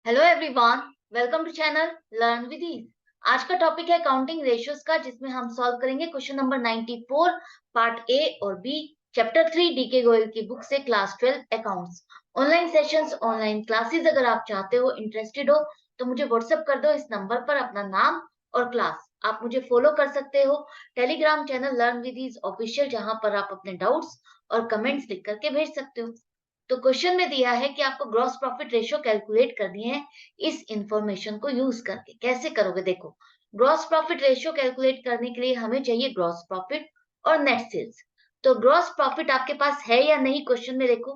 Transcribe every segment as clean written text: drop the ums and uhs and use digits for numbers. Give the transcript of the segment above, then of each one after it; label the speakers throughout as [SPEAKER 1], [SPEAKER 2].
[SPEAKER 1] Hello everyone, welcome to channel learn with ease. आज का topic है काउंटिंग रेशियोज का, जिसमें हम सॉल्व करेंगे क्वेश्चन नंबर 94 पार्ट ए और बी, चैप्टर 3 डीके गोयल की बुक से, class 12 accounts. Online sessions, online classes अगर आप चाहते हो, इंटरेस्टेड हो, तो मुझे व्हाट्सएप कर दो इस नंबर पर अपना नाम और क्लास। आप मुझे फॉलो कर सकते हो Telegram channel learn with ease official, जहां पर आप अपने डाउट्स और कमेंट्स लिख करके भेज सकते हो। तो क्वेश्चन में दिया है कि आपको ग्रॉस प्रॉफिट रेशियो कैलकुलेट करनी है इस इंफॉर्मेशन को यूज करके। कैसे करोगे? देखो, ग्रॉस प्रॉफिट रेशियो कैलकुलेट करने के लिए हमें चाहिए ग्रॉस प्रॉफिट और नेट सेल्स। तो ग्रॉस प्रॉफिट आपके पास है या नहीं? क्वेश्चन में देखो,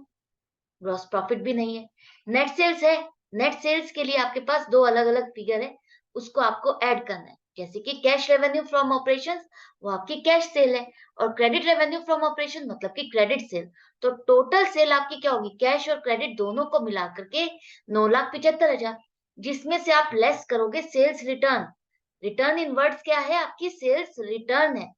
[SPEAKER 1] ग्रॉस प्रॉफिट भी नहीं है। नेट सेल्स है। नेट सेल्स के लिए आपके पास दो अलग अलग फिगर है, उसको आपको ऐड करना है। जैसे कि कैश रेवेन्यू फ्रॉम ऑपरेशंस, वो आपकी कैश सेल है, और क्रेडिट रेवेन्यू फ्रॉम ऑपरेशन मतलब कि क्रेडिट सेल। तो टोटल सेल आपकी क्या होगी? कैश और क्रेडिट दोनों को मिला करके 9,75,000, जिसमें से आप लेस करोगे सेल्स रिटर्न। रिटर्न इन वर्ड्स क्या है? आपकी सेल्स रिटर्न है।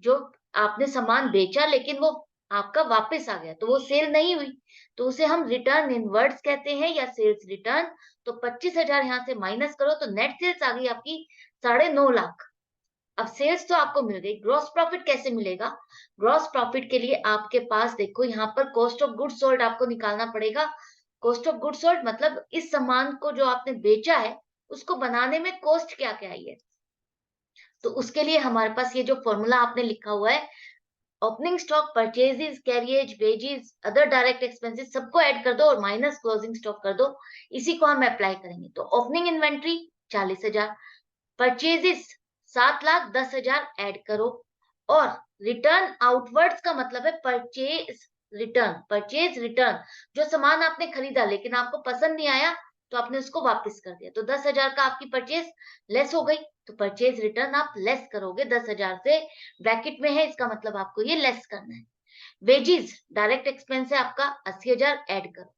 [SPEAKER 1] जो आपने सामान बेचा लेकिन वो आपका वापस आ गया, तो वो सेल नहीं हुई, तो उसे हम रिटर्न इनवर्ड्स कहते हैं या सेल्स रिटर्न। तो 25,000 यहाँ से माइनस करो तो नेट सेल्स आ गई आपकी 9.5 लाख। अब सेल्स तो आपको मिल गई, ग्रॉस प्रॉफिट कैसे मिलेगा? ग्रॉस प्रॉफिट के लिए आपके पास देखो, यहाँ पर कॉस्ट ऑफ गुड्स सोल्ड आपको निकालना पड़ेगा। कॉस्ट ऑफ गुड्स सोल्ड मतलब इस सामान को जो आपने बेचा है, उसको बनाने में कॉस्ट क्या क्या आई है। तो उसके लिए हमारे पास ये जो फॉर्मूला आपने लिखा हुआ है, opening stock, purchases, carriage, wages, other direct expenses, सबको ऐड कर दो और माइनस क्लोजिंग स्टॉक कर दो। इसी को हम अप्लाई करेंगे। तो ओपनिंग इन्वेंट्री 40,000, परचेजेस 7,10,000 ऐड करो, और रिटर्न आउटवर्ड्स का मतलब है परचेज रिटर्न। परचेज रिटर्न, जो सामान आपने खरीदा लेकिन आपको पसंद नहीं आया, तो आपने उसको वापस कर दिया, तो 10,000 का आपकी परचेज लेस हो गई। तो परचेज रिटर्न आप लेस करोगे 10,000 से, ब्रैकेट में है, इसका मतलब आपको ये लेस करना है। वेजीज डायरेक्ट एक्सपेंस है आपका 80,000, ऐड करो।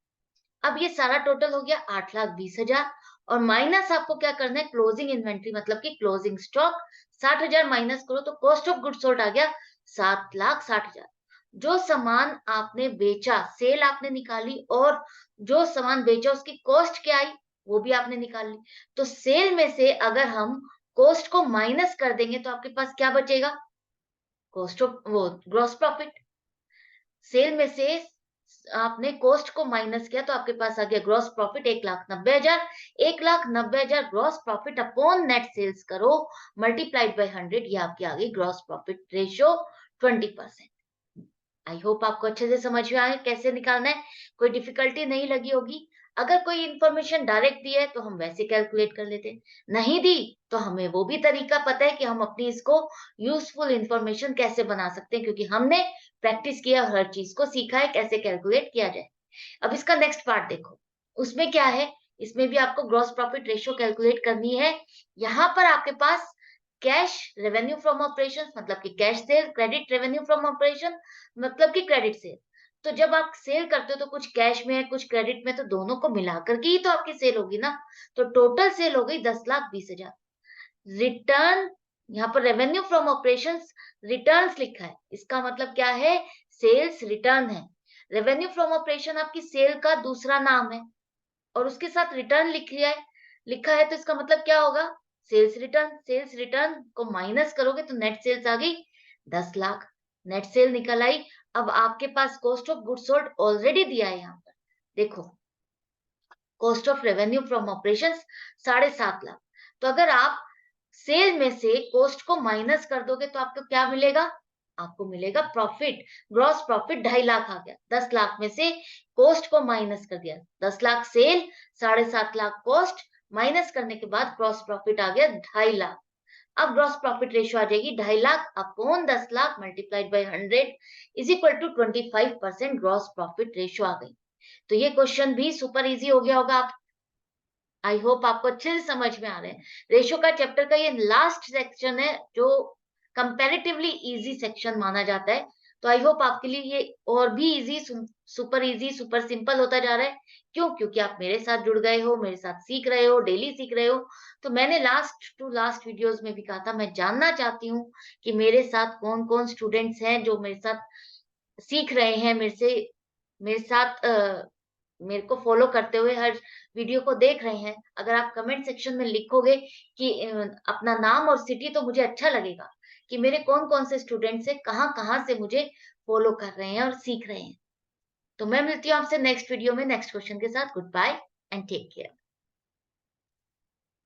[SPEAKER 1] अब ये सारा टोटल हो गया 8,20,000, और माइनस आपको क्या करना है? क्लोजिंग इन्वेंट्री मतलब कि क्लोजिंग स्टॉक 60,000 माइनस करो, तो कॉस्ट ऑफ गुड्स सोल्ड आ गया 7,60,000। जो सामान आपने बेचा, सेल आपने निकाली, और जो सामान बेचा उसकी कॉस्ट क्या आई, वो भी आपने निकाल ली। तो सेल में से अगर हम कॉस्ट को माइनस कर देंगे तो आपके पास क्या बचेगा? कॉस्ट ऑफ वो ग्रॉस प्रॉफिट। सेल में से आपने कॉस्ट को माइनस किया तो आपके पास आ गया gross profit 1,90,000। 1,90,000 gross profit upon net sales करो, मल्टीप्लाइड बाय 100, ये आपकी आ गई gross profit ratio 20%। I hope आपको अच्छे से समझ में आया कैसे निकालना है, कोई डिफिकल्टी नहीं लगी होगी। अगर कोई इंफॉर्मेशन डायरेक्ट दी है तो हम वैसे कैलकुलेट कर लेते, नहीं दी तो हमें वो भी तरीका पता है कि हम अपनी इसको यूजफुल इंफॉर्मेशन कैसे बना सकते हैं, क्योंकि हमने प्रैक्टिस किया, हर चीज को सीखा है कैसे कैलकुलेट किया जाए। अब इसका नेक्स्ट पार्ट देखो, उसमें क्या है? इसमें भी आपको ग्रॉस प्रॉफिट रेशियो कैलकुलेट करनी है। यहाँ पर आपके पास कैश रेवेन्यू फ्रॉम ऑपरेशन मतलब कि cash cell, credit revenue from operation मतलब कि क्रेडिट सेल। तो जब आप सेल करते हो तो कुछ कैश में है कुछ क्रेडिट में, तो दोनों को मिलाकर के ही तो आपकी सेल होगी ना। तो टोटल सेल हो गई 10,20,000। रिटर्न, यहाँ पर रेवेन्यू फ्रॉम ऑपरेशंस रिटर्न्स लिखा है, इसका मतलब क्या है? सेल्स रिटर्न है। रेवेन्यू फ्रॉम ऑपरेशन आपकी सेल का दूसरा नाम है, और उसके साथ रिटर्न लिखा है तो इसका मतलब क्या होगा? Sales return. सेल्स रिटर्न को माइनस करोगे तो नेट सेल्स आ गई 10 लाख। नेट सेल निकल आई। अब आपके पास cost of goods sold already दिया है, यहाँ पर देखो, cost of revenue from operations 7.5 lakh. तो अगर आप सेल में से कॉस्ट को माइनस कर दोगे तो आपको क्या मिलेगा? आपको मिलेगा प्रॉफिट। ग्रॉस प्रॉफिट 2.5 लाख आ गया। 10 लाख में से कॉस्ट को माइनस कर दिया, 10 lakh sale, 7.5 lakh cost, minus करने के बाद ग्रॉस प्रॉफिट आ गया 2.5 लाख। अब ग्रॉस प्रॉफिट रेशियो आ जाएगी 2.5 lakh upon 10 lakh multiplied by 100 is equal to 25% gross profit ratio आ गई। तो ये क्वेश्चन भी सुपर इजी हो गया होगा। आप, आई होप आपको अच्छे से समझ में आ रहे हैं। रेशियो का चैप्टर का ये लास्ट सेक्शन है जो कंपैरेटिवली इजी सेक्शन माना जाता है। तो आई होप आपके लिए ये और भी easy, super easy, super simple होता जा रहा है। क्यों? क्योंकि आप मेरे साथ जुड़ गए हो, मेरे साथ सीख रहे हो, डेली सीख रहे हो। तो मैंने लास्ट टू लास्ट वीडियोस में भी कहा था, मैं जानना चाहती हूँ कि मेरे साथ कौन कौन स्टूडेंट्स हैं जो मेरे साथ सीख रहे हैं, मेरे साथ मेरे को फॉलो करते हुए हर वीडियो को देख रहे हैं, अगर आप कमेंट सेक्शन में लिखोगे कि अपना नाम और सिटी, तो मुझे अच्छा लगेगा कि मेरे कौन-कौन से स्टूडेंट्स हैं, कहाँ-कहाँ से मुझे फॉलो कर रहे हैं और सीख रहे हैं। तो मैं मिलती हूँ आपसे नेक्स्ट वीडियो में नेक्स्ट क्वेश्चन के साथ। Good bye and take care.